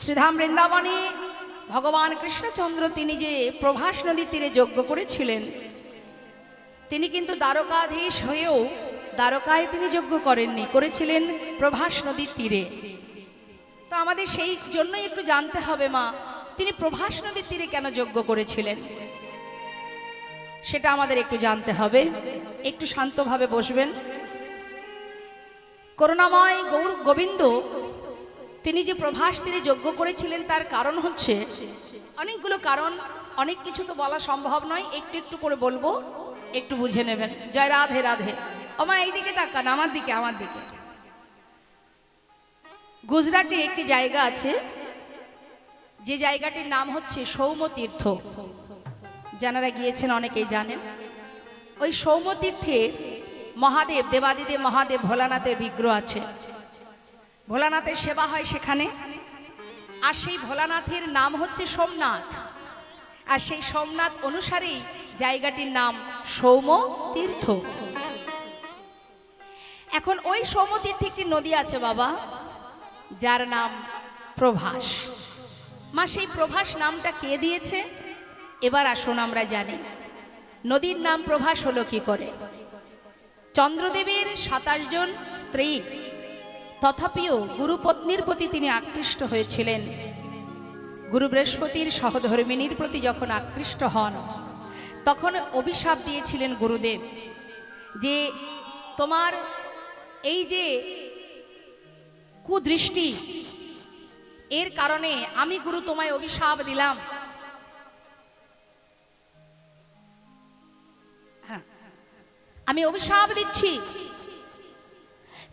শ্রীধাম বৃন্দাবনে ভগবান কৃষ্ণচন্দ্র তিনি যে প্রভাস নদীর তীরে যজ্ঞ করেছিলেন, তিনি কিন্তু দ্বারকাধীশ হয়েও দ্বারকায় তিনি যজ্ঞ করেননি, করেছিলেন প্রভাস নদীর তীরে। তো আমাদের সেই জন্যই একটু জানতে হবে মা, তিনি প্রভাস নদীর তীরে কেন যজ্ঞ করেছিলেন সেটা আমাদের একটু জানতে হবে। একটু শান্তভাবে বসবেন। করুণাময় গৌর গোবিন্দ তিনি যে প্রভাস তীরে যজ্ঞ করেছিলেন তার কারণ হচ্ছে অনেকগুলো কারণ, অনেক কিছু তো বলা সম্ভব নয়, একটু একটু করে বলবো, একটু বুঝে নেবেন। জয় রাধে রাধে। ওমা এইদিকে তাকান, আমার দিকে, আমার দিকে। গুজরাটে একটি জায়গা আছে, যে জায়গাটির নাম হচ্ছে সৌম্যতীর্থ। যারা গিয়েছেন অনেকেই জানেন। ওই সৌম্যতীর্থে মহাদেব, দেবাদিদেব মহাদেব ভোলানাথের বিগ্রহ আছে। ভোলানাথের সেবা হয় সেখানে। আর সেই ভোলানাথের নাম হচ্ছে সোমনাথ। আর সেই সোমনাথ অনুসারেই জায়গাটির নাম সৌম্যতীর্থ। এখন ওই সৌম্যতীর্থে একটি নদী আছে বাবা, যার নাম প্রভাস। মা, সেই প্রভাস নামটা কে দিয়েছে এবার আসুন আমরা জানি। নদীর নাম প্রভাস হলো কি করে? চন্দ্রদেবের 27 জন স্ত্রী, তথাপিও গুরুপত্নীর প্রতি তিনি আকৃষ্ট হয়েছিলেন। গুরু বৃহস্পতির সহধর্মিনীর প্রতি যখন আকৃষ্ট হন, তখন অভিশাপ দিয়েছিলেন গুরুদেব যে তোমার এই যে কুদৃষ্টি, এর কারণে আমি গুরু তোমায় অভিশাপ দিলাম। আমি অভিশাপ দিচ্ছি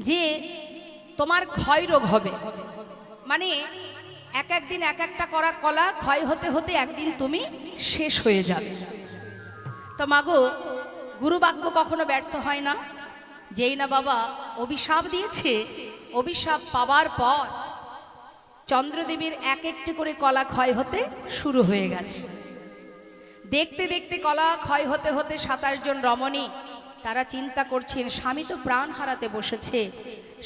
যে তোমার ক্ষয় রোগ হবে। মানে এক একদিন এক একটা করা কলা ক্ষয় হতে হতে একদিন তুমি শেষ হয়ে যাবে। তো মাগো, গুরু বাক্য কখনো ব্যর্থ হয় না। যেই না বাবা অভিশাপ দিয়েছে, অভিশাপ পাবার পর চন্দ্রদেবীর এক একটি করে কলা ক্ষয় হতে শুরু হয়ে গেছে। দেখতে দেখতে কলা ক্ষয় হতে হতে 27 জন রমণী তারা চিন্তা করছেন, স্বামী তো প্রাণ হারাতে বসেছে,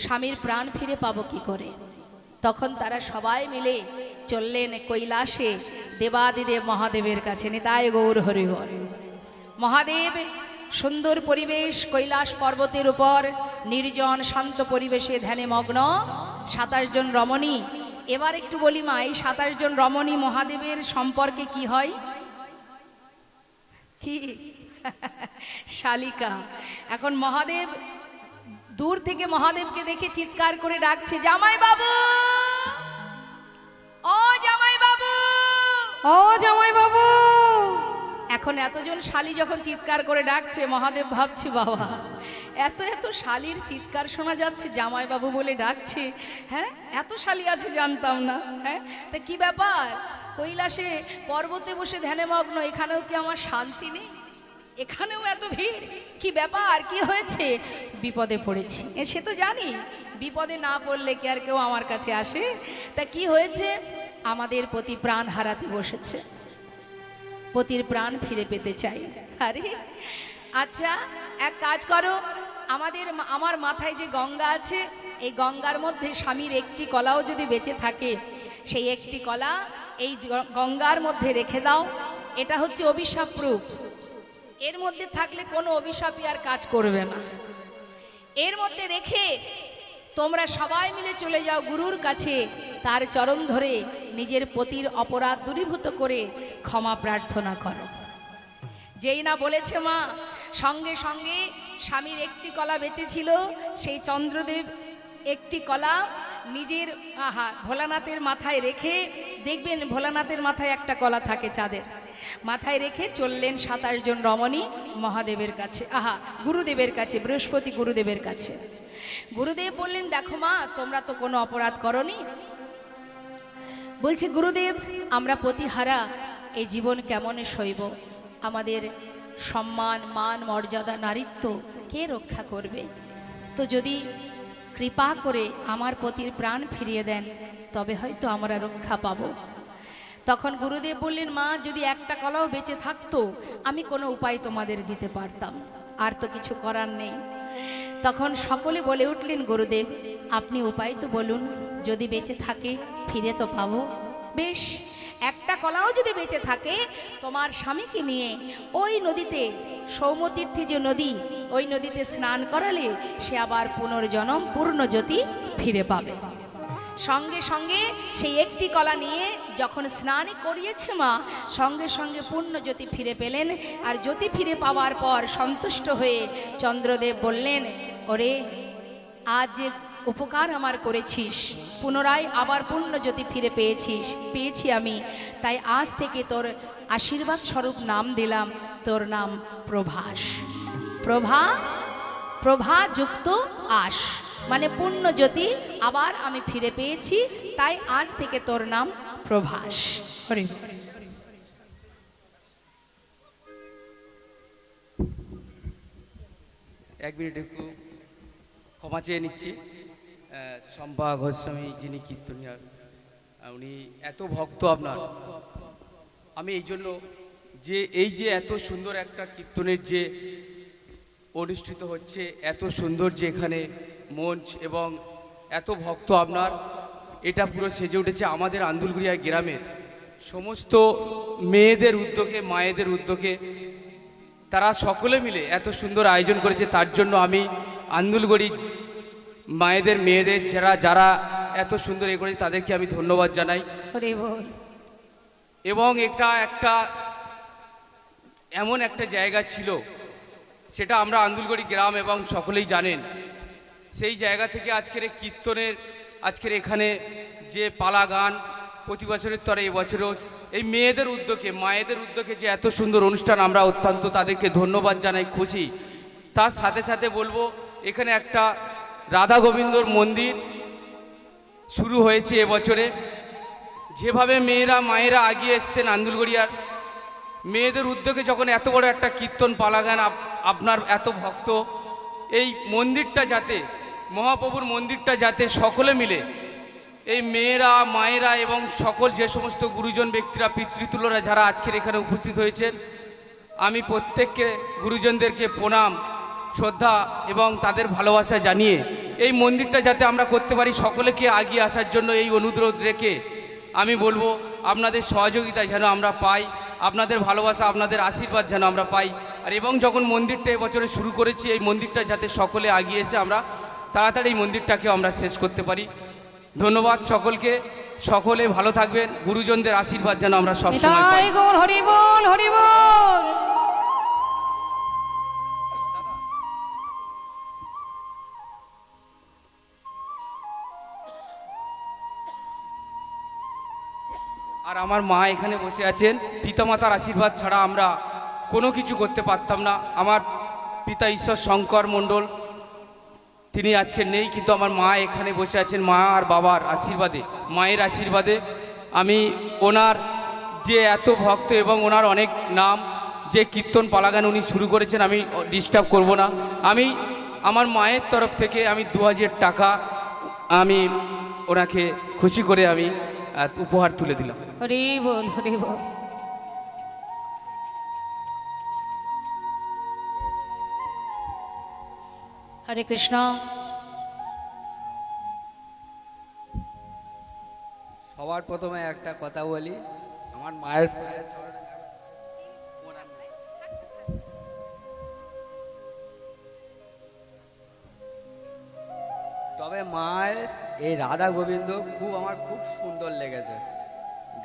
স্বামীর প্রাণ ফিরে পাবো কি করে। তখন তারা সবাই মিলে চললেন কৈলাসে দেবাদিদেব মহাদেবের কাছে। নিতাই গৌর হরি বল। মহাদেব সুন্দর পরিবেশ, কৈলাস পর্বতের উপর নির্জন শান্ত পরিবেশে ধ্যানে মগ্ন 27 জন রমণী। এবার একটু বলি মা, এই 27 জন রমণী মহাদেবের সম্পর্কে কি হয়? কি শালিকা। এখন মহাদেব দূর থেকে মহাদেবকে দেখে চিৎকার করে ডাকছে, জামাই বাবু, ও জামাই বাবু, ও জামাই বাবু। এখন এতজন শালি যখন চিৎকার করে ডাকছে, মহাদেব ভাবছে বাবা এত এত শালির চিৎকার শোনা যাচ্ছে, জামাই বাবু বলে ডাকছে। হ্যাঁ, এত শালি আছে জানতাম না। হ্যাঁ, তা কি ব্যাপার? কৈলাসে পর্বতে বসে ধ্যানে মগ্ন, এখানেও কি আমার শান্তি নেই? এখানেও এত ভিড়, কি ব্যাপার? কি হয়েছে? বিপদে পড়েছি। সে তো জানি, বিপদে না পড়লে কি আর কেউ আমার কাছে আসে? তা কি হয়েছে? আমাদের পতি প্রাণ হারাতে বসেছে, পতির প্রাণ ফিরে পেতে চাই। আরে আচ্ছা, এক কাজ করো, আমার মাথায় যে গঙ্গা আছে, এই গঙ্গার মধ্যে স্বামীর একটি কলাও যদি বেঁচে থাকে, সেই একটি কলা এই গঙ্গার মধ্যে রেখে দাও। এটা হচ্ছে অভিশাপ প্রুফ। এর মধ্যে থাকলে কোনো অভিশাপই আর কাজ করবে না। এর মধ্যে রেখে তোমরা সবাই মিলে চলে যাও গুরুর কাছে, তার চরণ ধরে নিজের পতির অপরাধ দূরীভূত করে ক্ষমা প্রার্থনা করো। যেই না বলেছে মা, সঙ্গে সঙ্গে স্বামীর একটি কলা বেঁচে ছিল, সেই চন্দ্রদেব একটি কলা নিজের ভোলানাথের মাথায় রেখে, দেখবেন ভোলানাথের মাথায় একটা কলা থাকে চাঁদের, মাথায় রেখে চললেন 27 জন রমণী মহাদেবের কাছে, গুরুদেবের কাছে, বৃহস্পতি গুরুদেবের কাছে। গুরুদেব বললেন, দেখো মা, তোমরা তো কোনো অপরাধ করনি। বলছে গুরুদেব, আমরা পতিহারা এই জীবন কেমনে সইব? আমাদের সম্মান, মান, মর্যাদা, নারীত্ব কে রক্ষা করবে? তো যদি কৃপা করে আমার পতির প্রাণ ফিরিয়ে দেন, তবে হয়তো আমরা রক্ষা পাবো। তখন গুরুদেব বললেন, মা, যদি একটা কলাও বেঁচে থাকতো, আমি কোনো উপায় তোমাদের দিতে পারতাম, আর তো কিছু করার নেই। তখন সকলে বলে উঠলেন, গুরুদেব আপনি উপায় তো বলুন। যদি বেঁচে থাকে ফিরে তো পাবো। বেশ, একটা কলাও যদি বেঁচে থাকে তোমার স্বামীকে নিয়ে ওই নদীতে, সৌমতীর্থী যে নদী, ওই নদীতে স্নান করালে সে আবার পুনর্জন্ম পূর্ণজ্যোতি ফিরে পাবে। সঙ্গে সঙ্গে সেই একটি কলা নিয়ে যখন স্নানই করিয়েছে মা, সঙ্গে সঙ্গে পূর্ণজ্যোতি ফিরে পেলেন। আর জ্যোতি ফিরে পাওয়ার পর সন্তুষ্ট হয়ে চন্দ্রদেব বললেন, ওরে আজ যে উপকার আমার করেছিস, পুনরায় আবার পূর্ণজ্যোতি ফিরে পেয়েছি আমি, তাই আজ থেকে তোর আশীর্বাদ স্বরূপ নাম দিলাম, তোর নাম প্রভাস। প্রভা যুক্ত আশ, মানে পূর্ণজ্যোতি আবার আমি ফিরে পেয়েছি, তাই আজ থেকে তোর নাম প্রভাস। হরি এক মিনিট একটু ক্ষমা চেয়ে নিচ্ছি। শম্পা গোস্বামী যিনি কীর্তনিয়ার, উনি এত ভক্ত আপনার। আমি এই জন্য এই যে এত সুন্দর একটা কীর্তনের যে অনুষ্ঠিত হচ্ছে, এত সুন্দর যে এখানে মঞ্চ এবং এত ভক্ত আপনার, এটা পুরো সেজে উঠেছে আমাদের আন্দুলগুড়িয়া গ্রামের সমস্ত মেয়েদের উদ্যোগে, মায়েদের উদ্যোগে। তারা সকলে মিলে এত সুন্দর আয়োজন করেছে, তার জন্য আমি আন্দুলগুড়ি মায়েদের, মেয়েদের যারা এত সুন্দর এ করেছে তাদেরকে আমি ধন্যবাদ জানাই। এবং এটা একটা এমন একটা জায়গা ছিল, সেটা আমরা আন্দুলগুড়ি গ্রাম এবং সকলেই জানেন। সেই জায়গা থেকে আজকের কীর্তনের, আজকের এখানে যে পালা গান প্রতি বছরের তরে এবছরও এই মেয়েদের উদ্যোগে, মায়েদের উদ্যোগে যে এত সুন্দর অনুষ্ঠান, আমরা অত্যন্ত তাদেরকে ধন্যবাদ জানাই, খুশি। তার সাথে সাথে বলবো, এখানে একটা রাধা গোবিন্দর মন্দির শুরু হয়েছে এবছরে। যেভাবে মায়েরা আগিয়ে এসছেন আন্দুলগড়িয়ার মেয়েদের উদ্যোগে, যখন এত বড় একটা কীর্তন পালা গান, আপনার এত ভক্ত, এই মন্দিরটা যাতে, মহাপ্রভুর মন্দিরটা যাতে সকলে মিলে, এই মেয়েরা, মায়েরা এবং সকল যে সমস্ত গুরুজন ব্যক্তিরা, পিতৃতুলরা যারা আজকের এখানে উপস্থিত হয়েছেন, আমি প্রত্যেককে গুরুজনদেরকে প্রণাম, শ্রদ্ধা এবং তাদের ভালোবাসা জানিয়ে এই মন্দিরটা যাতে আমরা করতে পারি, সকলকে এগিয়ে আসার জন্য এই অনুরোধ রেখে আমি বলবো, আপনাদের সহযোগিতা যেন আমরা পাই, আপনাদের ভালোবাসা, আপনাদের আশীর্বাদ যেন আমরা পাই। আর এবং যখন মন্দিরটা এবছরে শুরু করেছি, এই মন্দিরটা যাতে সকলে এগিয়ে এসে আমরা তাড়াতাড়ি এই মন্দিরটাকে আমরা শেষ করতে পারি। ধন্যবাদ সকলকে, সকলে ভালো থাকবেন, গুরুজনদের আশীর্বাদ যেন আমরা সবসময় পাই। হরি বল, হরি বল। আর আমার মা এখানে বসে আছেন, পিতামাতার আশীর্বাদ ছাড়া আমরা কোনো কিছু করতে পারতাম না। আমার পিতা ঈশ্বর শঙ্কর মণ্ডল, তিনি আজকে নেই, কিন্তু আমার মা এখানে বসে আছেন। মা আর বাবার আশীর্বাদে, মায়ের আশীর্বাদে আমি ওনার যে এত ভক্ত এবং ওনার অনেক নাম, যে কীর্তন পালাগান উনি শুরু করেছেন, আমি ডিস্টার্ব করব না। আমি আমার মায়ের তরফ থেকে আমি 2000 টাকা আমি ওনাকে খুশি করে আমি উপহার তুলে দিলাম। হরি বল, হরি বল। হরে কৃষ্ণ। সবার প্রথমে একটা কথা বলি, আমার মায়ের তবে মায়ের এই রাধা গোবিন্দ আমার খুব সুন্দর লেগেছে।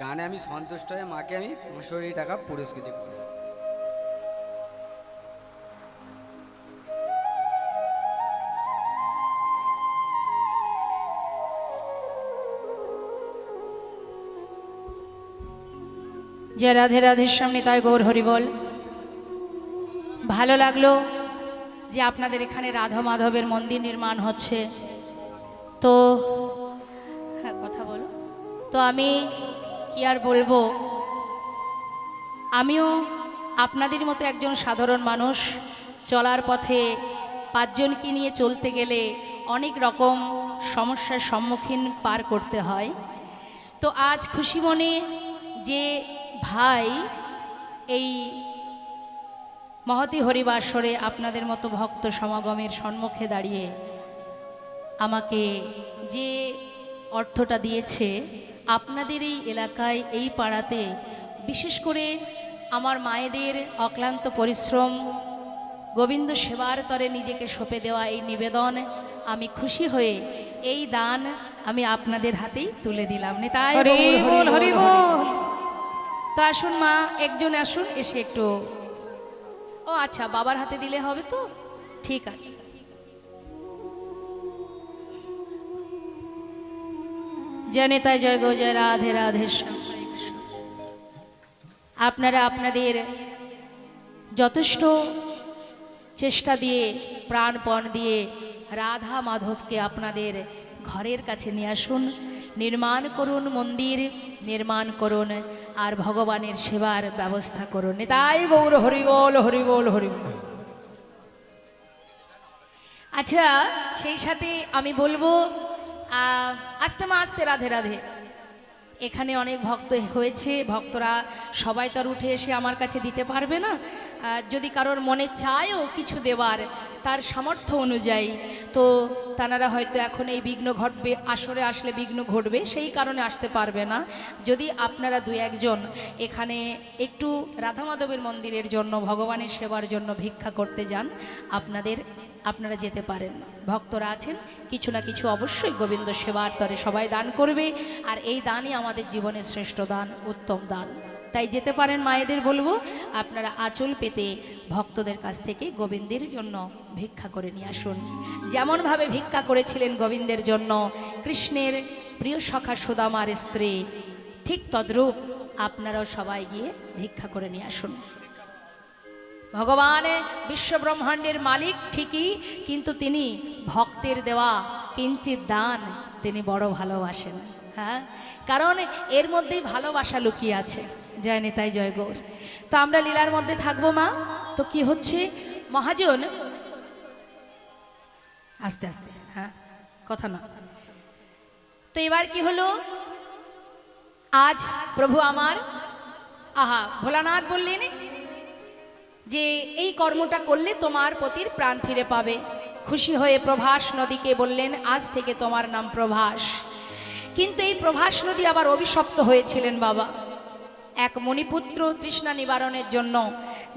গানে আমি সন্তুষ্ট হয়ে মাকে আমি 500 টাকা পুরস্কৃত করি। জয় রাধে, রাধের সামনে তাই গৌর হরি বল। ভালো লাগলো যে আপনাদের এখানে রাধা মাধবের মন্দির নির্মাণ হচ্ছে। তো হ্যাঁ, কথা বলো। তো আমি কি আর বলবো, আমিও আপনাদের মতো একজন সাধারণ মানুষ। চলার পথে 5 জনকে নিয়ে চলতে গেলে অনেক রকম সমস্যার সম্মুখীন পার করতে হয়। তো আজ খুশি মনে যে ভাই এই মহতী হরিবাসরে আপনাদের মতো ভক্ত সমাগমের সম্মুখে দাঁড়িয়ে আমাকে যে অর্থটা দিয়েছে আপনাদের এই এলাকায়, এই পাড়াতে বিশেষ করে আমার মায়েদের অক্লান্ত পরিশ্রম, গোবিন্দ সেবার তরে নিজেকে সঁপে দেওয়া এই নিবেদন, আমি খুশি হয়ে এই দান আমি আপনাদের হাতেই তুলে দিলাম। নিতাই হরি গৌর, হরি বল, বল, হরি হরি বল। বল। তো আসুন মা, একজন আসুন, এসে একটু, ও আচ্ছা বাবার হাতে দিলে হবে তো, ঠিক আছে। জয় নেতাই, জয় গো, জয় রাধে রাধে শ্যাম, হরে কৃষ্ণ। আপনারা আপনাদের যথেষ্ট চেষ্টা দিয়ে, প্রাণপণ দিয়ে রাধা মাধবকে আপনাদের ঘরের কাছে নিয়ে আসুন, নির্মাণ করুন, মন্দির নির্মাণ করুন, আর ভগবানের সেবার ব্যবস্থা করুন। তাই গৌর, হরি বল, হরি বল, হরি বল। আচ্ছা, সেই সাথে আমি বলবো আস্তে মা আস্তে, রাধে রাধে। এখানে অনেক ভক্ত হয়েছে, ভক্তরা সবাই তার উঠে এসে আমার কাছে দিতে পারবে না। যদি কারোর মনে চায়ও কিছু দেওয়ার তার সামর্থ্য অনুযায়ী, তো তারা হয়তো এখন এই বিঘ্ন ঘটবে, আসরে আসলে বিঘ্ন ঘটবে, সেই কারণে আসতে পারবে না। যদি আপনারা দু একজন এখানে একটু রাধা মাধবের মন্দিরের জন্য, ভগবানের সেবার জন্য ভিক্ষা করতে যান, আপনারা যেতে পারেন। ভক্তরা আছেন, কিছু না কিছু অবশ্যই গোবিন্দ সেবার তরে সবাই দান করবে, আর এই দানই আমাদের জীবনের শ্রেষ্ঠ দান, উত্তম দান। তাই যেতে পারেন। মায়েদের বলবো আপনারা আঁচল পেতে ভক্তদের কাছ থেকে গোবিন্দের জন্য ভিক্ষা করে নিয়ে আসুন। যেমনভাবে ভিক্ষা করেছিলেন গোবিন্দের জন্য কৃষ্ণের প্রিয় সখা সুদামার স্ত্রী, ঠিক তদ্রূপ আপনারাও সবাই গিয়ে ভিক্ষা করে নিয়ে আসুন। ভগবান বিশ্ব ব্রহ্মাণ্ডের মালিক ঠিকই, কিন্তু তিনি ভক্তের দেওয়া কিঞ্চিত দান তিনি বড় ভালোবাসেন। হ্যাঁ, কারণ এর মধ্যেই ভালোবাসা লুকিয়ে আছে। জয় নিতাই, জয় গৌর। তো আমরা লীলার মধ্যে থাকবো মা। তো কি হচ্ছে মহাজন, আস্তে আস্তে, হ্যাঁ কথা না। তো এবার কি হলো, আজ প্রভু আমার, আহা ভোলানাথ বললেন যে এই কর্মটা করলে তোমার পতির প্রাণ ফিরে পাবে। খুশি হয়ে প্রভাস নদীকে বললেন, আজ থেকে তোমার নাম প্রভাস। কিন্তু এই প্রভাস নদী আবার অভিশপ্ত হয়েছিলেন বাবা। এক মণিপুত্র তৃষ্ণা নিবারণের জন্য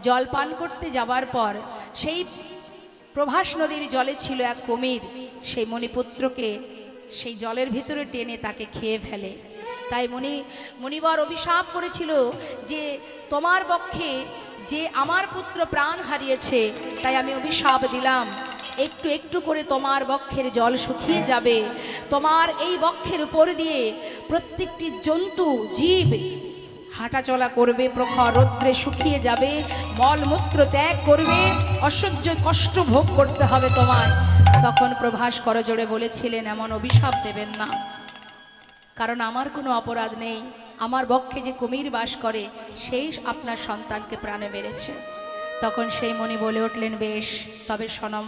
জল পান করতে যাবার পর সেই প্রভাস নদীর জলে ছিল এক কুমির, সেই মণিপুত্রকে সেই জলের ভিতরে টেনে তাকে খেয়ে ফেলে। তাই মণিবর অভিশাপ করেছিল যে তোমার পক্ষে যে আমার পুত্র প্রাণ হারিয়েছে, তাই আমি অভিশাপ দিলাম, একটু একটু করে তোমার বক্ষের জল শুকিয়ে যাবে। তোমার এই বক্ষের উপর দিয়ে প্রত্যেকটি জন্তু জীব হাঁটাচলা করবে, প্রখর রৌদ্রে শুকিয়ে যাবে, মলমূত্র ত্যাগ করবে, অসহ্য কষ্ট ভোগ করতে হবে তোমায়। তখন প্রভাস করজোড়ে বলেছিলেন, এমন অভিশাপ দেবেন না, কারণ আমার কোনো অপরাধ নেই। আমার বক্ষে যে কুমির বাস করে সেই আপনার সন্তানকে প্রাণে মেরেছে। তখন সেই মণি বলে উঠলেন, বেশ, তবে শোনো,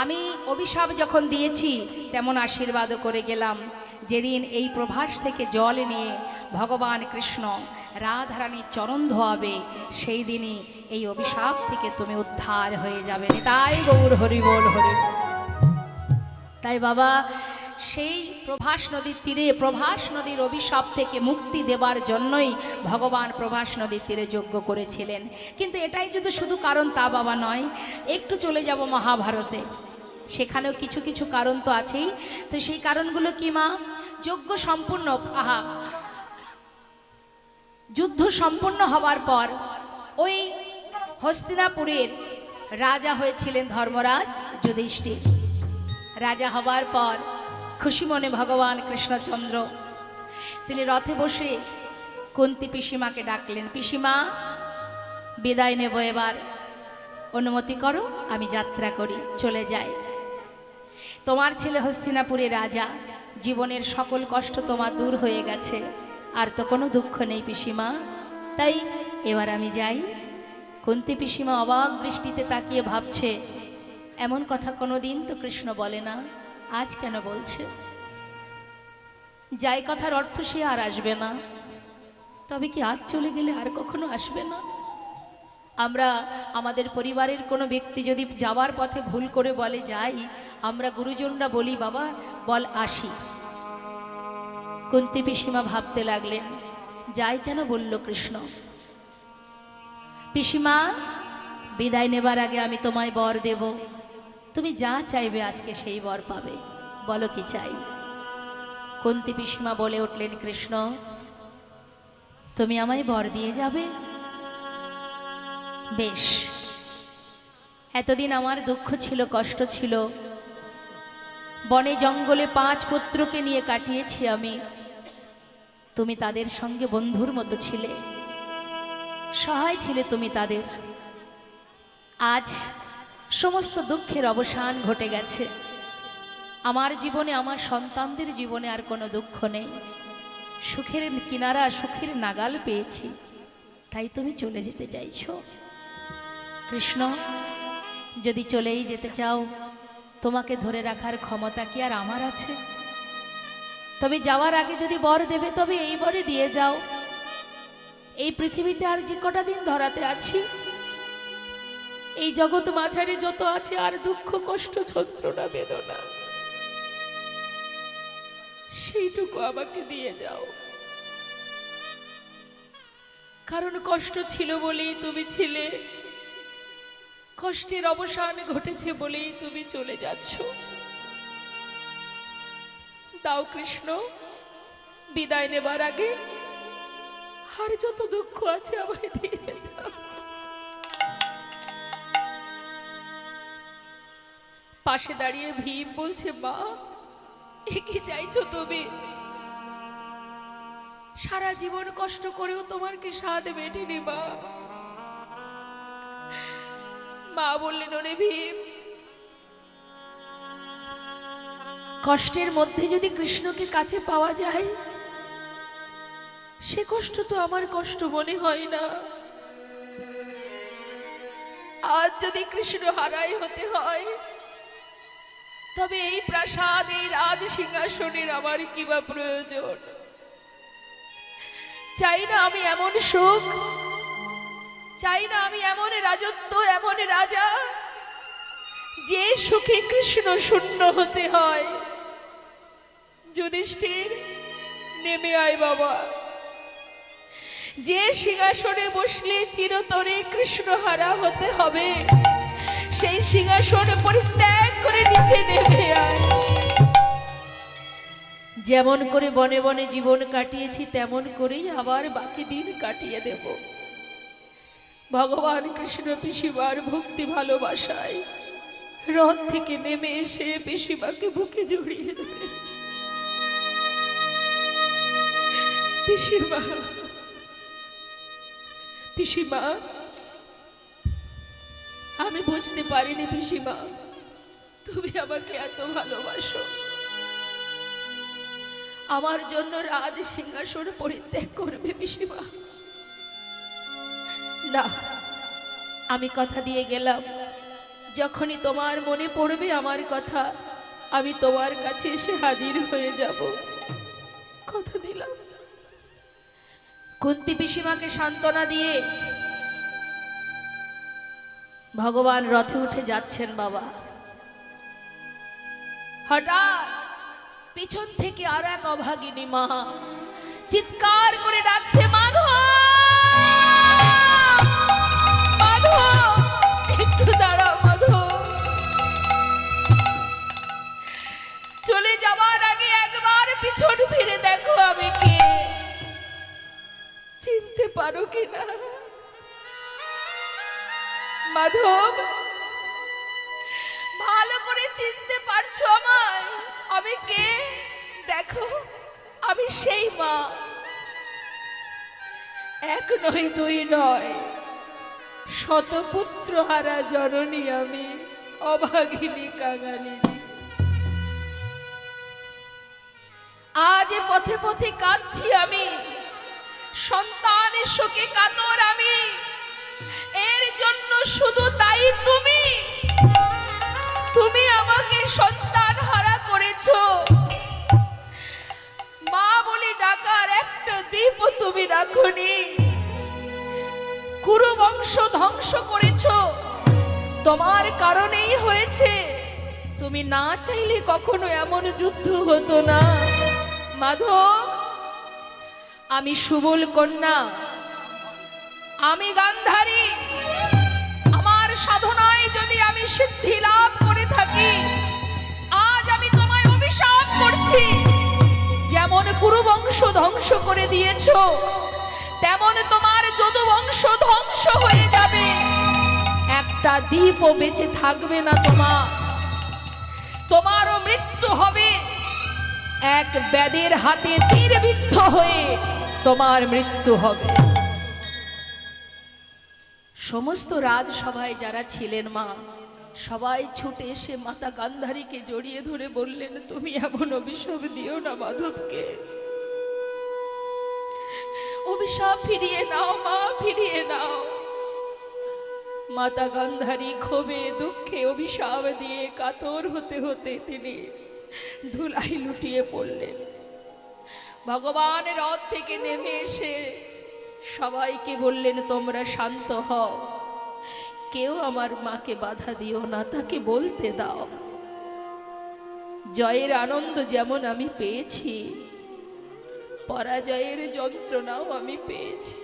আমি অভিশাপ যখন দিয়েছি তেমন আশীর্বাদও করে গেলাম। যেদিন এই প্রভাস থেকে জল নিয়ে ভগবান কৃষ্ণ রাধারানীর চরণ ধোয়াবে, সেই দিনই এই অভিশাপ থেকে তুমি উদ্ধার হয়ে যাবে। তাই গৌর, হরি বল, হরি বল। তাই বাবা সেই প্রভাস নদীর তীরে, প্রভাস নদীর অভিশাপ থেকে মুক্তি দেবার জন্যই ভগবান প্রভাস নদীর তীরে যজ্ঞ করেছিলেন। কিন্তু এটাই যদি শুধু কারণ তা বাবা নয়, একটু চলে যাব মহাভারতে, সেখানেও কিছু কিছু কারণ তো আছেই। তো সেই কারণগুলো কি মা? যজ্ঞ সম্পূর্ণ, যুদ্ধ সম্পূর্ণ হবার পর ওই হস্তিনাপুরের রাজা হয়েছিলেন ধর্মরাজ যুধিষ্ঠির। রাজা হবার পর খুশি মনে ভগবান কৃষ্ণচন্দ্র তিনি রথে বসে কুন্তি পিসিমাকে ডাকলেন, পিসিমা বিদায় নেব, এবার অনুমতি করো, আমি যাত্রা করি, চলে যাই। তোমার ছেলে হস্তিনাপুরে রাজা, জীবনের সকল কষ্ট তোমার দূর হয়ে গেছে, আর তো কোনো দুঃখ নেই পিসিমা, তাই এবার আমি যাই। কুন্তি পিসিমা অবাক দৃষ্টিতে তাকিয়ে ভাবছে, এমন কথা কোনোদিন তো কৃষ্ণ বলে না, আজ কেন বলছে? যাই কথার অর্থ সে আর আসবে না, তবে কি আজ চলে গেলে আর কখনো আসবে না? আমরা আমাদের পরিবারের কোনো ব্যক্তি যদি যাওয়ার পথে ভুল করে বলে যাই, আমরা গুরুজনরা বলি, বাবা বল আসি, কুন্তী পিসিমা ভাবতে লাগলেন, যাই কেন বলল কৃষ্ণ। পিসিমা, বিদায় নেবার আগে আমি তোমায় বর দেব, তুমি যা চাইবে আজকে সেই বর পাবে, বলো কি চাই। কুন্তী পিসিমা বলে উঠলেন, কৃষ্ণ তুমি আমায় বর দিয়ে যাবে? বেশ, এতদিন আমার দুঃখ ছিল, কষ্ট ছিল, বনে জঙ্গলে 5 পুত্রকে নিয়ে কাটিয়েছি আমি, তুমি তাদের সঙ্গে বন্ধুর মতো ছিলে, সহায় ছিলে তুমি তাদের। আজ সমস্ত দুঃখের অবসান ঘটে গেছে, আমার জীবনে, আমার সন্তানদের জীবনে আর কোনো দুঃখ নেই, সুখের কিনারা, সুখের নাগাল পেয়েছি, তাই তুমি চলে যেতে চাইছো। কৃষ্ণ, যদি চলেই যেতে চাও, তোমাকে ধরে রাখার ক্ষমতা কি আর আমার আছে? তবে যাওয়ার আগে যদি বর দেবে, তবে এই বরে দিয়ে যাও। এই পৃথিবীতে আর যে কটা দিন ধরাতে আছি, এই জগৎ মাঝারে যত আছে আর দুঃখ, কষ্ট, যন্ত্রণা, বেদনা, সেইটুকু আমাকে দিয়ে যাও। কারণ কষ্ট ছিল বলেই তুমি ছিলে, কষ্টের অবসান ঘটেছে বলেই তুমি চলে যাচ্ছ। দাও কৃষ্ণ, বিদায় নেবার আগে আর যত দুঃখ আছে আমায় দিয়ে যাও। পাশে দাঁড়িয়ে ভীম বলছে, মা এ কি চাইছো তুমি? সারা জীবন কষ্ট করেও তোমার কি স্বাদ মেটেনি মা? মা বললেন, ওরে ভীম, কষ্টের মধ্যে যদি কৃষ্ণকে কাছে পাওয়া যায়, সে কষ্ট তো আমার কষ্ট মনে হয় না। আজ যদি কৃষ্ণ হারাই হতে হয়, তবে এই প্রাসাদ, এই রাজ সিংহাসনের আমার কি বা প্রয়োজন? চাই না আমি এমন সুখ, চাই না আমি এমন রাজত্ব, এমন রাজা, যে সুখে কৃষ্ণ শূন্য হতে হয়। যুধিষ্ঠির, নেমে আয় বাবা। যে সিংহাসনে বসলে চিরতরে কৃষ্ণ হারা হতে হবে, সেই সিংহাসন পরিত্যাগ করে নিচে নেমে আয়। যেমন করে বনে বনে জীবন কাটিয়েছি, তেমন করেই আবার বাকি দিন কাটিয়ে দেব। ভগবান কৃষ্ণ পিসিমার ভক্তি ভালোবাসায় রথ থেকে নেমে এসে পিসিমাকে বুকে জড়িয়ে ধরেছে। পিসিমা, পিসিমা, আমি বুঝতে পারিনি পিসিমা, তুমি আমাকে এত ভালোবাসো। আমার জন্য রাজ সিংহাসন পরিত্যাগ করবে পিসিমা? না, আমি কথা দিয়ে গেলাম, যখনই তোমার মনে পড়বে আমার কথা, আমি তোমার কাছে এসে হাজির হয়ে যাব, কথা দিলাম। কুন্তী পিসিমাকে সান্ত্বনা দিয়ে ভগবান রথে উঠে যাচ্ছেন বাবা। হঠাৎ পিছন থেকে আর এক অভাগিনী মা চিৎকার করে ডাকছে, মাধব, মাধব, একটু দাঁড়াও মাধব। চলে যাবার আগে একবার পিছন ফিরে দেখো আমি কে, চিনতে পারো কিনা? মাধব, ভালো করে চিনতে পারছো আমায়? আমি কে দেখো, আমি সেই মা, এক নয় দুই নয়, শতপুত্র হারা জননী আমি, অভাগিনী কাঙালিনী। আজ পথে পথে কাঁদছি আমি, সন্তানের শোকে কাতর আমি, এর জন্য শুধু দায়ী তুমি। তুমি আমাকে সন্তান হারা করেছো, মা বলে ডাকার একটা দ্বীপ তুমি রাখনি, কুরু বংশ ধ্বংস করেছো, তোমার কারণেই হয়েছে। তুমি না চাইলে কখনো এমন যুদ্ধ হতো না। মাধব, আমি সুবল কন্যা, আমি গান্ধারী। আমার সাধনায় যদি আমি সিদ্ধি লাভ করে থাকি, আজ আমি তোমায় অভিশাপ করছি। যেমন কুরু বংশ ধ্বংস করে দিয়েছ, তেমন তোমার যদু বংশ ধ্বংস হয়ে যাবে। একটা দ্বীপও বেঁচে থাকবে না তোমারও মৃত্যু হবে। এক ব্যাদের হাতে তীরবিদ্ধ হয়ে তোমার মৃত্যু হবে। সমস্ত রাজসভায় যারা ছিলেন মা, সবাই ছুটে এসে মাতা গান্ধারীকে জড়িয়ে ধরে বললেন, তুমি এমন অভিশাপ দিও না মাধবকে, অভিশাপ ফিরিয়ে নাও মা, ফিরিয়ে নাও। মাতা গান্ধারী ক্ষোভে দুঃখে অভিশাপ দিয়ে কাতর হতে হতে তিনি ধুলাই লুটিয়ে পড়লেন। ভগবান রথ থেকে নেমে এসে সবাইকে বললেন, তোমরা শান্ত হও, কেউ আমার মাকে বাধা দিও না, তাকে বলতে দাও। জয়ের আনন্দ যেমন আমি পেয়েছি, পরাজয়ের যন্ত্রণাও আমি পেয়েছি।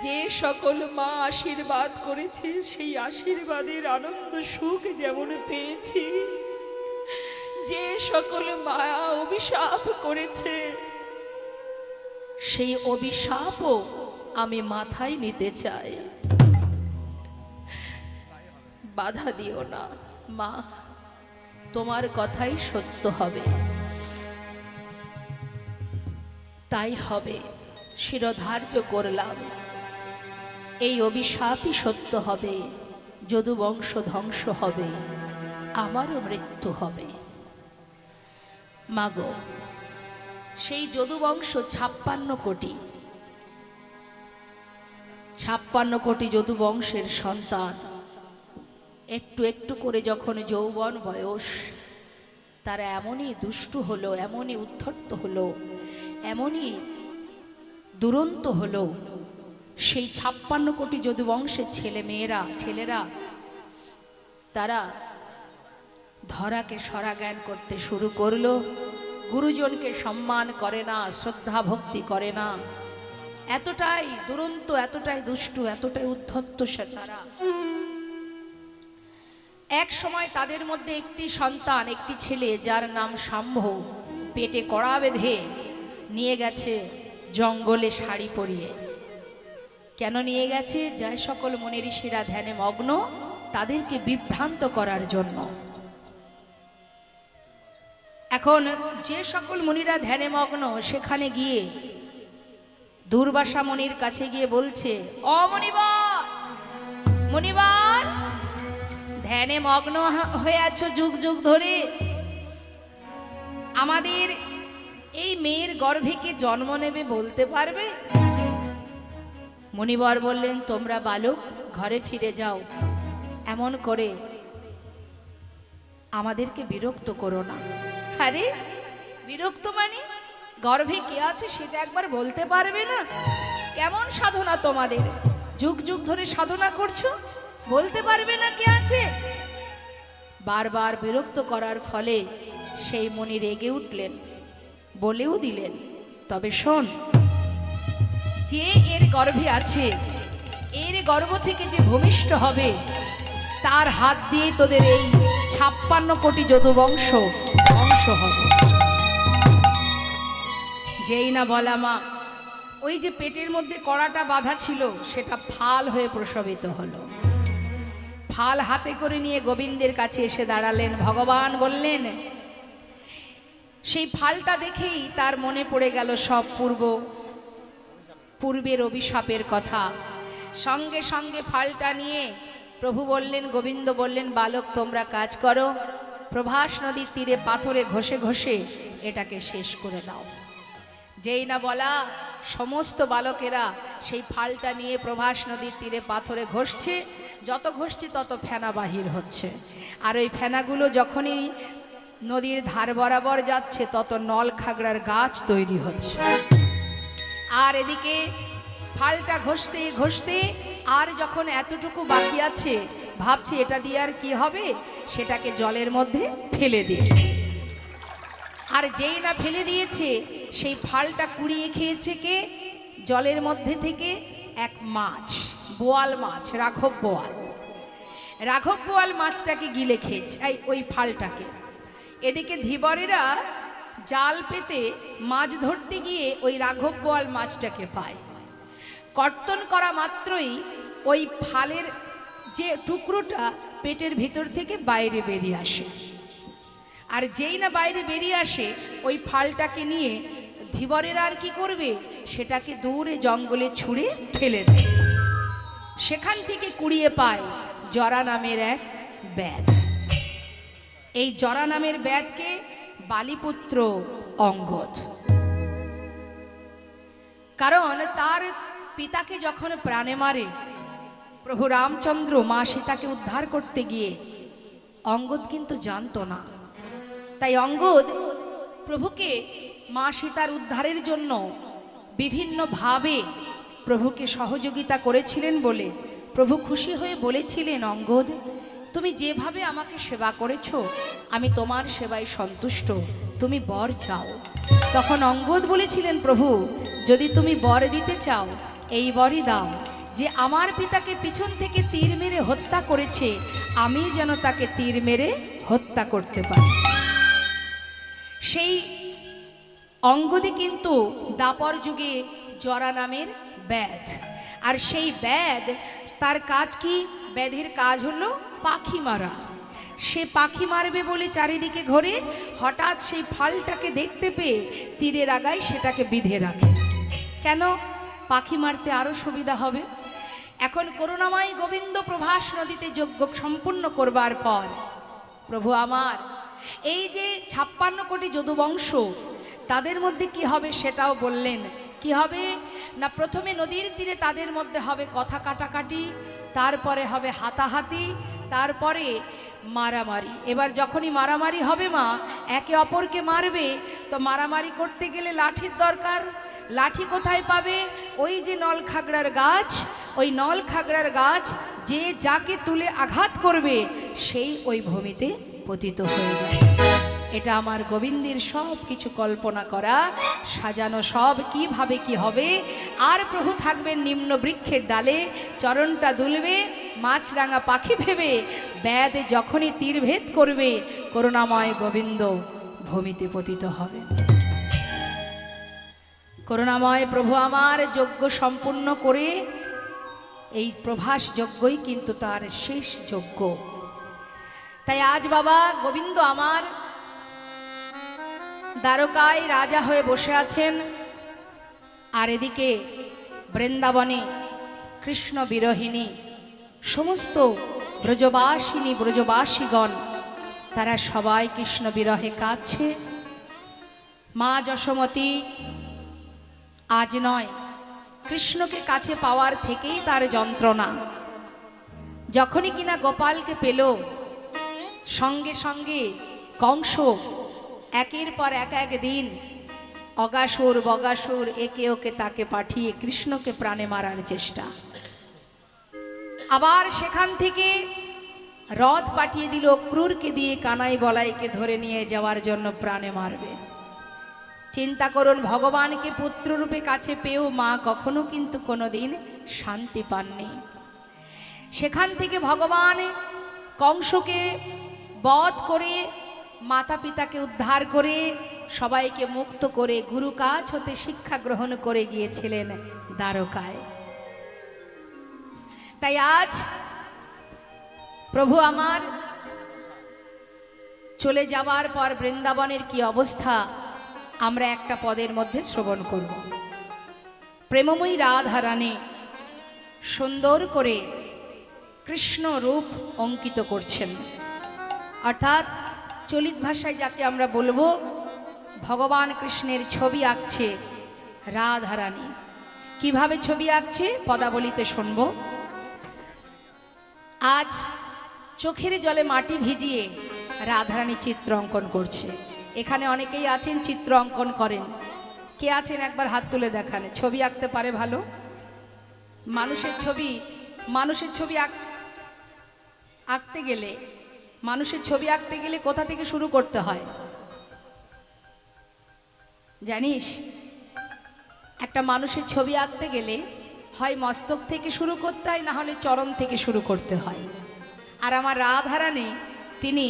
যে সকল মা আশীর্বাদ করেছে, সেই আশীর্বাদের আনন্দ সুখ যেমন পেয়েছি, যে সকল মা অভিশাপ করেছে, সেই অভিশাপও আমি মাথায় নিতে চাই। বাধা দিও না মা, তোমার কথাই সত্য হবে। তাই হবে, শিরোধার্য করলাম, এই অভিশাপই সত্য হবে। যদু বংশ ধ্বংস হবে, আমারও মৃত্যু হবে। মাগো, সেই যদু বংশ 56 কোটি, 56 কোটি যদু বংশের সন্তান। একটু একটু করে যখন যৌবন বয়স, তারা এমনই দুষ্টু হলো, এমনই উদ্ধত্ত হলো, এমনই দুরন্ত হলো। সেই 56 কোটি যদু বংশের ছেলেরা তারা ধরাকে সরা জ্ঞান করতে শুরু করলো। গুরুজনকে সম্মান করে না, শ্রদ্ধা ভক্তি করে না। এতটাই দুরন্ত, এতটাই দুষ্টু, এতটাই উদ্ধত্ত তারা। এক সময় তাদের মধ্যে একটি সন্তান, একটি ছেলে, যার নাম শাম্ভ, পেটে কড়া বেঁধে নিয়ে গেছে জঙ্গলে শাড়ি পরিয়ে। কেন নিয়ে গেছে? যে সকল মুনি ঋষিরা ধ্যানে মগ্ন, তাদেরকে বিভ্রান্ত করার জন্য। এখন যে সকল মুনিরা ধ্যানে মগ্ন, সেখানে গিয়ে দুর্বাসা মুনির কাছে গিয়ে বলছে, ও মুনিবার, মুনিবার, ধ্যানে মগ্ন হয়ে আছো যুগ যুগ ধরে, আমাদের এই মেয়ের গর্ভে কে জন্ম নেবে বলতে পারবে? মুনিবর বললেন, তোমরা বালক ঘরে ফিরে যাও, এমন করে আমাদেরকে বিরক্ত করো না। আরে বিরক্ত মানে? গর্ভে কে আছে সেটা একবার বলতে পারবে না? কেমন সাধনা তোমাদের, যুগ যুগ ধরে সাধনা করছো, বলতে পারবে না কে আছে? বারবার বিরক্ত করার ফলে সেই মুনি রেগে উঠলেন, বলেও দিলেন, তবে শোন, যে এর গর্ভে আছে, এর গর্ভ থেকে যে ভূমিষ্ঠ হবে, তার হাত দিয়ে তোদের এই 56 কোটি যদু বংশ ধ্বংস হবে। যেই না বলা মা, ওই যে পেটের মধ্যে কড়াটা বাঁধা ছিল, সেটা ফাল হয়ে প্রসবিত হলো। ফাল হাতে করে নিয়ে গোবিন্দের কাছে এসে দাঁড়ালেন। ভগবান বললেন, সেই ফালটা দেখেই তার মনে পড়ে গেল সব পূর্বের অভিশাপের কথা। সঙ্গে সঙ্গে ফালটা নিয়ে প্রভু বললেন, গোবিন্দ বললেন, বালক তোমরা কাজ করো, প্রভাস নদীর তীরে পাথরে ঘষে ঘষে এটাকে শেষ করে দাও। যেই না বলা, সমস্ত বালকেরা সেই ফালটা নিয়ে প্রভাস নদীর তীরে পাথরে ঘষছে। যত ঘষছে তত ফেনা বাহির হচ্ছে, আর ওই ফেনাগুলো যখনই নদীর ধার বরাবর যাচ্ছে, তত নল খাগড়ার গাছ তৈরি হচ্ছে। আর এদিকে ফালটা ঘষতে ঘষতে আর যখন এতটুকু বাকি আছে, ভাবছি এটা দিয়ে আর কি হবে, সেটাকে জলের মধ্যে ফেলে দিয়েছে। আর যেই না ফেলে দিয়েছে সেই ফালটা কুড়িয়ে খেয়েছে কে? জলের মধ্যে থেকে এক মাছ, বোয়াল মাছ, রাঘব বোয়াল। রাঘব বোয়াল মাছটাকে গিলে খেয়েছে, ওই ফালটাকে। এদিকে ধীবরেরা জাল পেতে মাছ ধরতে গিয়ে ওই রাঘব বোয়াল মাছটাকে পায়। কর্তন করা মাত্রই ওই ফালের যে টুকরোটা পেটের ভিতর থেকে বাইরে বেরিয়ে আসে। আর যেই না বাইরে বেরিয়ে আসে ওই ফালটাকে নিয়ে ধীবরেরা আর কি করবে, সেটাকে দূরে জঙ্গলে ছুঁড়ে ফেলে দেয়। সেখান থেকে কুড়িয়ে পায় জরা নামের এক ব্যাধ। এই জরা নামের ব্যাধকে বালিপুত্র অঙ্গদ। কারণ তার পিতাকে যখন প্রাণে মারে প্রভু রামচন্দ্র মা সীতাকে উদ্ধার করতে গিয়ে, অঙ্গদ কিন্তু জানতো না। তাই অঙ্গদ প্রভুকে মা সীতার উদ্ধারের জন্য বিভিন্নভাবে প্রভুকে সহযোগিতা করেছিলেন বলে প্রভু খুশি হয়ে বলেছিলেন, অঙ্গদ তুমি যেভাবে আমাকে সেবা করেছো আমি তোমার সেবায় সন্তুষ্ট, তুমি বর চাও। তখন অঙ্গদ বলেছিলেন, প্রভু যদি তুমি বর দিতে চাও এই বরই দাও, যে আমার পিতাকে পিছন থেকে তীর মেরে হত্যা করেছে আমি যেন তাকে তীর মেরে হত্যা করতে পারি। সেই অঙ্গদে কিন্তু দাপর যুগে জরা নামের ব্যাধ। আর সেই ব্যাধ, তার কাজ কি? ব্যাধের কাজ হলো পাখি মারা। সে পাখি মারবে বলে চারিদিকে ঘোরে, হঠাৎ সেই ফালটাকে দেখতে পেয়ে তীরের আগায় সেটাকে বিঁধে রাখে। কেন? পাখি মারতে আরো সুবিধা হবে। এখন করুণাময় গোবিন্দ প্রভাস নদীতে যজ্ঞ সম্পূর্ণ করবার পর প্রভু আমার এই যে 56 কোটি যদুবংশ, তাদের মধ্যে কি হবে সেটাও বললেন। কি হবে না, প্রথমে নদীর তীরে তাদের মধ্যে হবে কথা কাটাকাটি, তারপরে হবে হাতাহাতি, তারপরে মারামারি। এবার যখনই মারামারি হবে মা, একে অপরকে মারবে, তো মারামারি করতে গেলে লাঠির দরকার। লাঠি কোথায় পাবে? ওই যে নলখাগড়ার গাছ, ওই নলখাগড়ার গাছ যে যাকে তুলে আঘাত করবে সেই ওই ভূমিতে পতিত হয়ে যাবে। এটা আমার গোবিন্দের সব কিছু কল্পনা করা, সাজানো, সব কিভাবে কি হবে। আর প্রভু থাকবেন নিম্ন বৃক্ষের ডালে, চরণটা দুলবে, মাছরাঙা পাখি ভেবে ব্যাধ যখনই তীর ভেদ করবে করুণাময় গোবিন্দ ভূমিতে পতিত হবে। করুণাময় প্রভু আমার যজ্ঞ সম্পূর্ণ করে, এই প্রভাস যজ্ঞই কিন্তু তার শেষ যজ্ঞ। তাই আজ বাবা গোবিন্দ আমার দ্বারকায় রাজা হয়ে বসে আছেন, আর এদিকে বৃন্দাবনে কৃষ্ণ বিরহিণী সমস্ত ব্রজবাসিনী ব্রজবাসীগণ তারা সবাই কৃষ্ণ বিরহে কাঁদছে। মা যশোমতী আজ নয়, কৃষ্ণকে কাছে পাওয়ার থেকেই তার যন্ত্রণা। যখনই কিনা গোপালকে পেল, সঙ্গে সঙ্গে কংস একের পর এক দিন অগাসুর বগাসুর একে ওকে তাকে পাঠিয়ে কৃষ্ণকে প্রাণে মারার চেষ্টা। আবার সেখান থেকে রথ পাঠিয়ে দিল ক্রুরকে দিয়ে, কানাই বলাইকে ধরে নিয়ে যাওয়ার জন্য প্রাণে মারবে। চিন্তা করুন, ভগবানকে পুত্ররূপে কাছে পেয়েও মা কখনো কিন্তু কোনোদিন শান্তি পাননি। সেখান থেকে ভগবান কংসকে বধ করে মাতা পিতাকে উদ্ধার করে সবাইকে মুক্ত করে গুরু কাছ হতে শিক্ষা গ্রহণ করে গিয়েছিলেন দ্বারকায়। তাই আজ প্রভু আমার চলে যাওয়ার পর বৃন্দাবনের কি অবস্থা আমরা একটা পদের মধ্যে শ্রবণ করব। প্রেমময়ী রাধা রানী সুন্দর করে কৃষ্ণ রূপ অঙ্কিত করছেন, অর্থাৎ চলিত ভাষায় যাকে আমরা বলবো ভগবান কৃষ্ণের ছবি আঁকছে রাধা রানী। কিভাবে ছবি আঁকছে পদাবলিতে শুনবো। আজ চোখের জলে মাটি ভিজিয়ে রাধারানী চিত্র অঙ্কন করছে। এখানে অনেকেই আছেন চিত্র অঙ্কন করেন, কে আছেন একবার হাত তুলে দেখান। ছবি আঁকতে পারে ভালো? মানুষের ছবি আঁকতে গেলে কোথা থেকে শুরু করতে হয়? জানিস একটা মানুষের ছবি আঁকতে গেলে হয় মস্তক থেকে শুরু করতে হয়, না হলে চরণ থেকে শুরু করতে হয়। আর আমার রাধারানী তিনি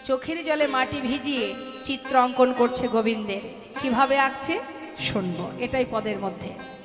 চোখের জলে মাটি ভিজিয়ে চিত্র অঙ্কন করছে গোবিন্দের। কিভাবে আঁকছে শুনবো, এটাই পদের মধ্যে।